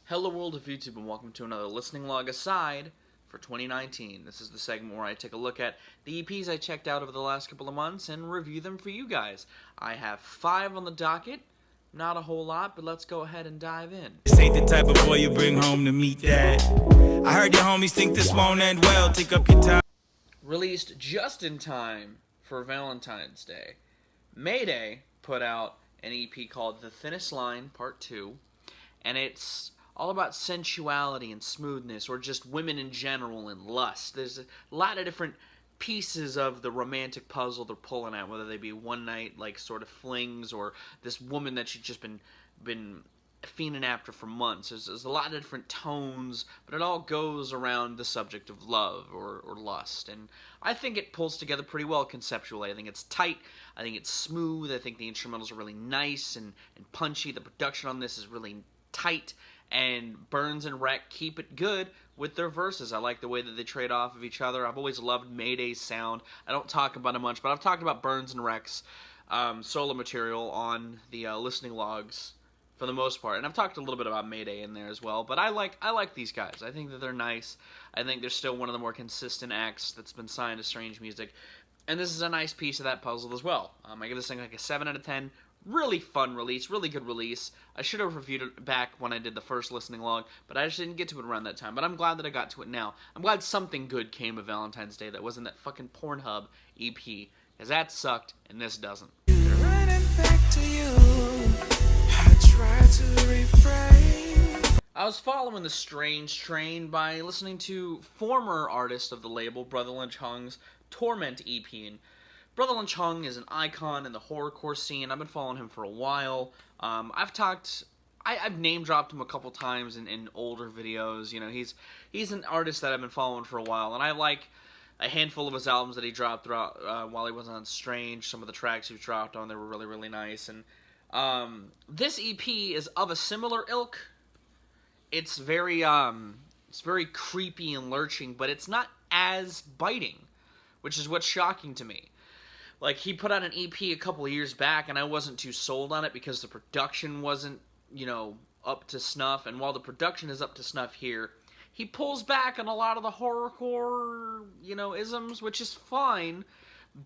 Hello world of YouTube and welcome to another listening log aside for 2019. This is the segment where I take a look at the EPs I checked out over the last couple of months and review them for you guys. I have 5 on the docket, not a whole lot, but let's go ahead and dive in. This ain't the type of boy you bring home to meet dad. I heard your homies think this won't end well, take up your time. Released just in time for Valentine's Day, Mayday put out an EP called The Thinnest Line Part 2, and it's all about sensuality and smoothness, or just women in general and lust. There's a lot of different pieces of the romantic puzzle they're pulling at, whether they be one night like sort of flings or this woman that you've just been fiending after for months. There's a lot of different tones, but it all goes around the subject of love or lust. And I think it pulls together pretty well conceptually. I think it's tight. I think it's smooth. I think the instrumentals are really nice and punchy. The production on this is really tight. And Burns and Wreck keep it good with their verses. I like the way that they trade off of each other. I've always loved Mayday's sound. I don't talk about it much, but I've talked about Burns and Wreck's solo material on the listening logs for the most part. And I've talked a little bit about Mayday in there as well. But I like these guys. I think that they're nice. I think they're still one of the more consistent acts that's been signed to Strange Music. And this is a nice piece of that puzzle as well. I give this thing like a 7 out of 10. Really fun release, really good release. I should have reviewed it back when I did the first listening log, but I just didn't get to it around that time. But I'm glad that I got to it now. I'm glad something good came of Valentine's Day that wasn't that fucking Pornhub EP, because that sucked, and this doesn't. Running back to you, I try to refrain. I was following the strange train by listening to former artist of the label, Brotha Lynch's Torment EP. And Brotha Lynch is an icon in the horrorcore scene. I've been following him for a while. I've name-dropped him a couple times in older videos. You know, he's an artist that I've been following for a while, and I like a handful of his albums that he dropped throughout while he was on Strange. Some of the tracks he dropped on, they were really, really nice. And this EP is of a similar ilk. It's very creepy and lurching, but it's not as biting, which is what's shocking to me. Like, he put out an EP a couple of years back, and I wasn't too sold on it because the production wasn't, up to snuff. And while the production is up to snuff here, he pulls back on a lot of the horrorcore, isms, which is fine.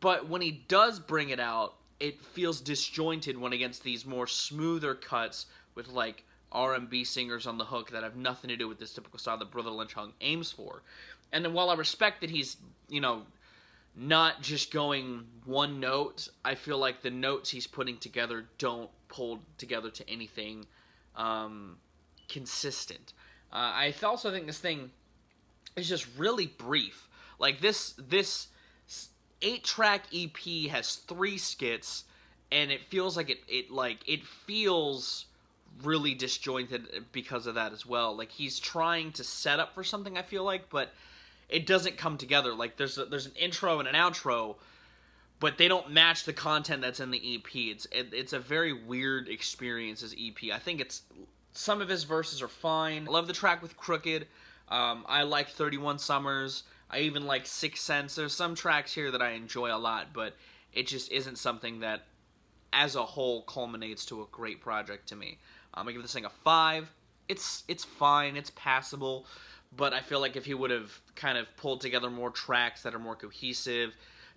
But when he does bring it out, it feels disjointed when against these more smoother cuts with, like, R&B singers on the hook that have nothing to do with this typical style that Brotha Lynch aims for. And then while I respect that he's, not just going one note, I feel like the notes he's putting together don't pull together to anything consistent. I also think this thing is just really brief. Like, this 8-track EP has 3 skits, and it feels like it feels really disjointed because of that as well. Like, he's trying to set up for something, I feel like, but it doesn't come together. Like, there's an intro and an outro, but they don't match the content that's in the EP. It's a very weird experience as EP. I think some of his verses are fine. I love the track with Crooked. I like 31 Summers. I even like 6 Cents. There's some tracks here that I enjoy a lot, but it just isn't something that, as a whole, culminates to a great project to me. I give this thing a 5. It's fine. It's passable. But I feel like if he would have kind of pulled together more tracks that are more cohesive,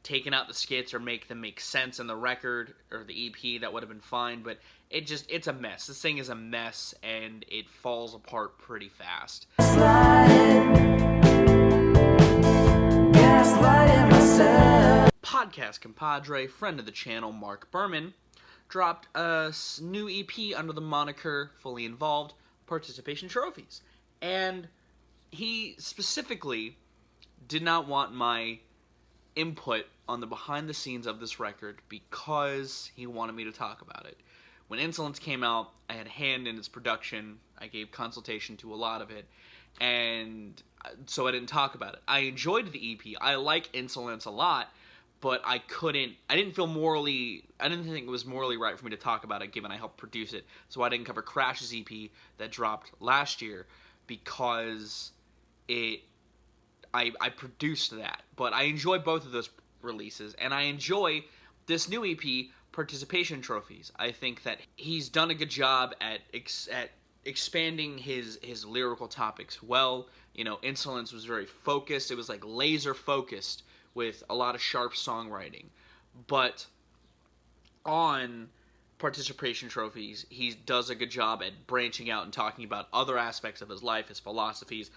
taken out the skits or make them make sense in the record or the EP, that would have been fine. But it's a mess. This thing is a mess, and it falls apart pretty fast. Podcast compadre, friend of the channel, Mark Berman, dropped a new EP under the moniker Fully Involved Participation Trophies. And he specifically did not want my input on the behind the scenes of this record because he wanted me to talk about it. When Insolence came out, I had a hand in its production. I gave consultation to a lot of it, and so I didn't talk about it. I enjoyed the EP. I like Insolence a lot, but I didn't think it was morally right for me to talk about it given I helped produce it. So I didn't cover Crash's EP that dropped last year because I produced that. But I enjoy both of those releases, and I enjoy this new EP, Participation Trophies. I think that he's done a good job at expanding his lyrical topics well. You know, Insolence was very focused. It was like laser focused with a lot of sharp songwriting. But on participation trophies, he does a good job at branching out and talking about other aspects of his life, his philosophies,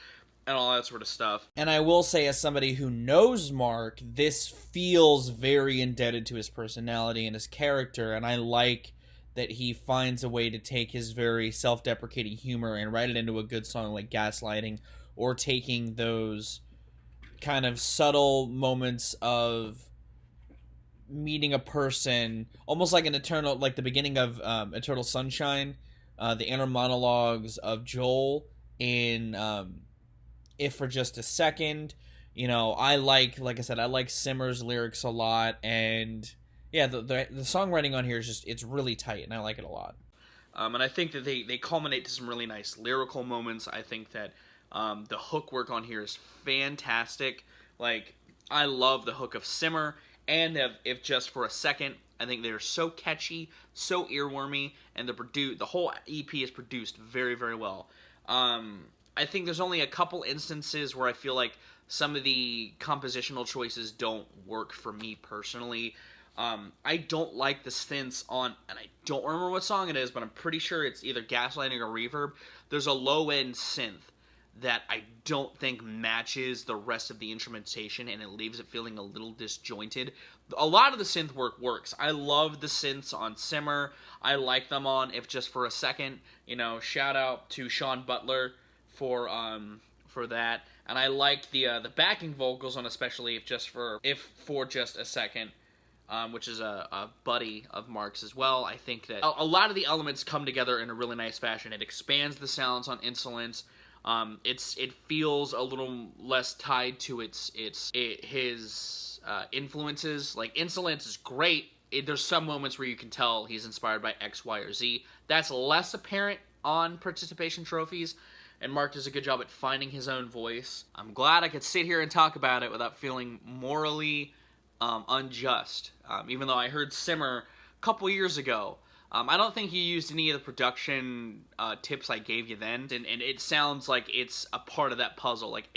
and all that sort of stuff. And I will say, as somebody who knows Mark, this feels very indebted to his personality and his character, and I like that he finds a way to take his very self-deprecating humor and write it into a good song like Gaslighting, or taking those kind of subtle moments of meeting a person, almost like like the beginning of Eternal Sunshine, the inner monologues of Joel in If for Just a Second. You know, I like I said, I like Simmer's lyrics a lot, and yeah, the songwriting on here is just, it's really tight, and I like it a lot. And I think that they culminate to some really nice lyrical moments. I think that the hook work on here is fantastic. Like, I love the hook of Simmer and If Just for a Second. I think they're so catchy, so earwormy, and the whole EP is produced very, very well. I think there's only a couple instances where I feel like some of the compositional choices don't work for me personally. I don't like the synths on, and I don't remember what song it is, but I'm pretty sure it's either Gaslighting or Reverb. There's a low-end synth that I don't think matches the rest of the instrumentation, and it leaves it feeling a little disjointed. A lot of the synth work works. I love the synths on Simmer. I like them on If Just for a Second. You know, shout out to Sean Butler for that. And I like the backing vocals on, especially If for Just a Second, which is a buddy of Mark's as well. I think that a lot of the elements come together in a really nice fashion. It expands the sounds on Insolence. It feels a little less tied to his influences. Like, Insolence is great. There's some moments where you can tell he's inspired by X, Y, or Z. That's less apparent on participation trophies, and Mark does a good job at finding his own voice. I'm glad I could sit here and talk about it without feeling morally unjust. Even though I heard Simmer a couple years ago, I don't think you used any of the production tips I gave you then, and it sounds like it's a part of that puzzle. Like,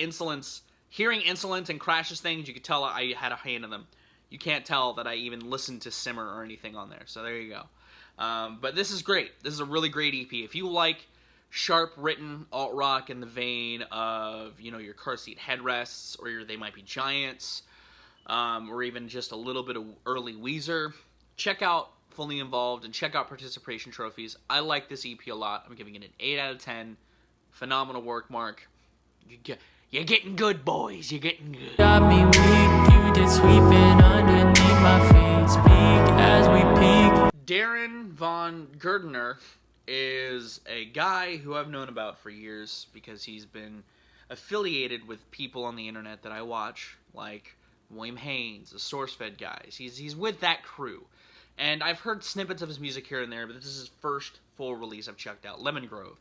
hearing Insolence and Crash's things, you could tell I had a hand in them. You can't tell that I even listened to Simmer or anything on there, so there you go. But this is great. This is a really great EP. If you like sharp written alt-rock in the vein of, you know, your Car Seat Headrests, or your They Might Be Giants, or even just a little bit of early Weezer, check out Fully Involved and check out Participation Trophies. I like this EP a lot. I'm giving it an 8 out of 10. Phenomenal work, Mark. You're getting good, boys. You're getting good. Got me weak, you did sweeping underneath my feet. Speak as we peak. Daren von Gerdener is a guy who I've known about for years because he's been affiliated with people on the internet that I watch, like William Haynes, the SourceFed guys. He's with that crew. And I've heard snippets of his music here and there, but this is his first full release I've checked out, Lemon Grove.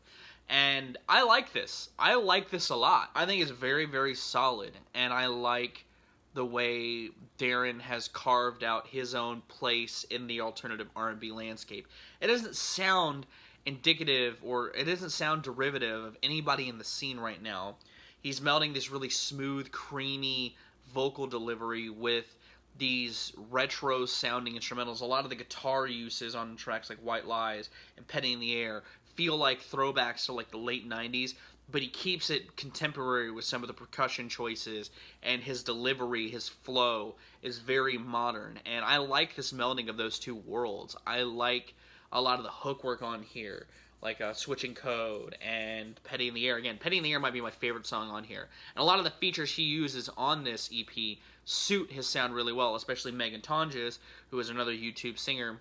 And I like this. I like this a lot. I think it's very, very solid, and I like the way Daren has carved out his own place in the alternative R&B landscape. It doesn't sound indicative, or it doesn't sound derivative of anybody in the scene right now. He's melding this really smooth, creamy vocal delivery with these retro sounding instrumentals. A lot of the guitar uses on tracks like White Lies and Penny in the Air feel like throwbacks to like the late 90s, but he keeps it contemporary with some of the percussion choices, and his delivery, his flow is very modern, and I like this melding of those two worlds. I like a lot of the hook work on here, like Switching Code and Petty in the Air. Again, Petty in the Air might be my favorite song on here. And a lot of the features he uses on this EP suit his sound really well, especially Megan Tonjes, who is another YouTube singer,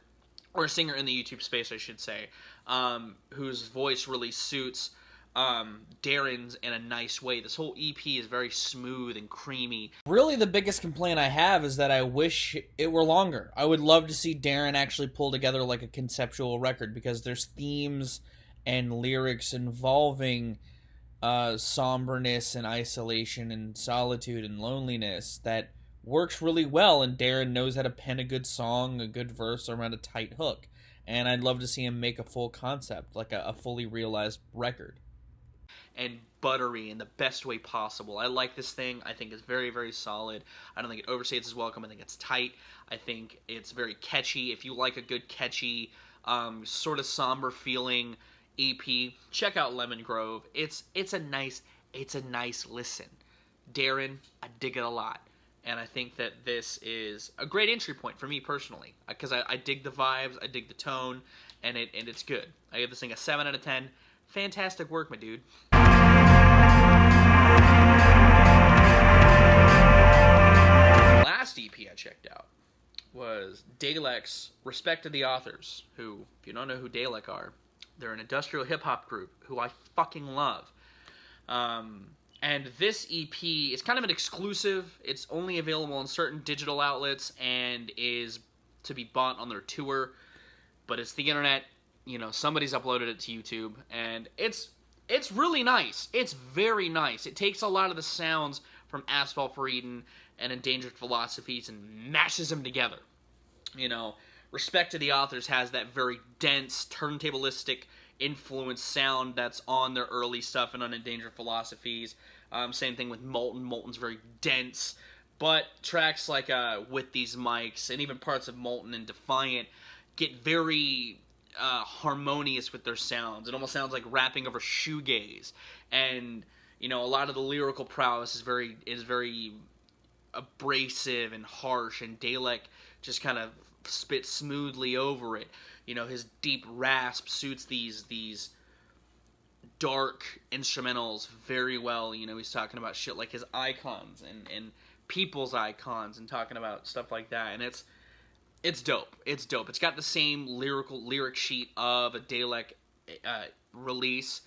or a singer in the YouTube space, I should say, whose voice really suits Daren's in a nice way. This whole EP is very smooth and creamy. Really, the biggest complaint I have is that I wish it were longer. I would love to see Daren actually pull together like a conceptual record, because there's themes and lyrics involving somberness and isolation and solitude and loneliness that works really well, and Daren knows how to pen a good song, a good verse around a tight hook. and I'd love to see him make a full concept, like a fully realized record. And buttery in the best way possible. I like this thing. I think it's very, very solid. I don't think it overstates its welcome. I think it's tight. I think it's very catchy. If you like a good catchy, sort of somber feeling EP, check out Lemon Grove. It's a nice listen. Daren, I dig it a lot. And I think that this is a great entry point for me personally, because I dig the vibes, I dig the tone, and it's good. I give this thing a 7 out of 10. Fantastic work, my dude. Last EP I checked out was Dalek's Respect to the Authors, who, if you don't know who Dalek are, they're an industrial hip-hop group who I fucking love. And this EP is kind of an exclusive. It's only available on certain digital outlets and is to be bought on their tour. But it's the internet. You know, somebody's uploaded it to YouTube. And it's really nice. It's very nice. It takes a lot of the sounds from Asphalt for Eden and Endangered Philosophies and mashes them together. You know, Respect to the Authors has that very dense, turntablistic influence sound that's on their early stuff and on Endangered Philosophies. Same thing with Molten. Molten's very dense, but tracks like With These Mics and even parts of Molten and Defiant get very harmonious with their sounds. It almost sounds like rapping over shoegaze, and you know, a lot of the lyrical prowess is very abrasive and harsh, and Dalek just kind of spits smoothly over it. You know, his deep rasp suits these dark instrumentals very well. You know, he's talking about shit like his icons and people's icons and talking about stuff like that. And it's dope. It's dope. It's got the same lyric sheet of a Dalek release,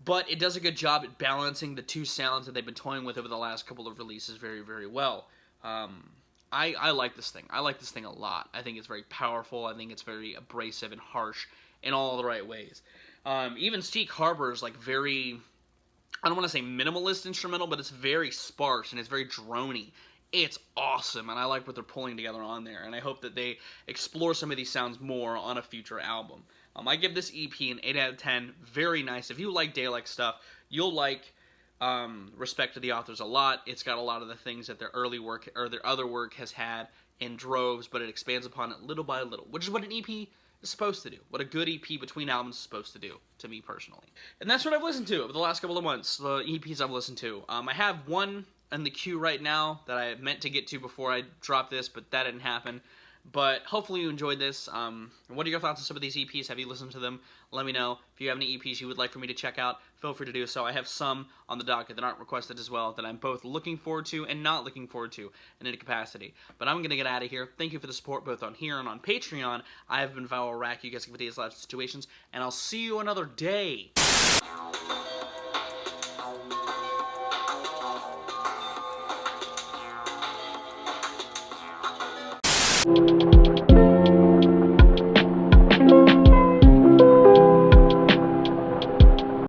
but it does a good job at balancing the two sounds that they've been toying with over the last couple of releases very, very well. I like this thing. I like this thing a lot. I think it's very powerful. I think it's very abrasive and harsh in all the right ways. Even Steak Harbor is like very, I don't want to say minimalist instrumental, but it's very sparse and it's very droney. It's awesome, and I like what they're pulling together on there, and I hope that they explore some of these sounds more on a future album. I give this EP an 8 out of 10. Very nice. If you like Dalek stuff, you'll like Respect to the Authors a lot. It's got a lot of the things that their early work or their other work has had in droves, but it expands upon it little by little, which is what an EP is supposed to do. What a good EP between albums is supposed to do, to me personally. And that's what I've listened to over the last couple of months, the EPs I've listened to. I have one in the queue right now that I meant to get to before I dropped this, but that didn't happen. But hopefully you enjoyed this. What are your thoughts on some of these EPs? Have you listened to them? Let me know. If you have any EPs you would like for me to check out, feel free to do so. I have some on the docket that aren't requested as well that I'm both looking forward to and not looking forward to in any capacity. But I'm going to get out of here. Thank you for the support both on here and on Patreon. I have been Vowel Rack. You guys can videos, live situations, and I'll see you another day.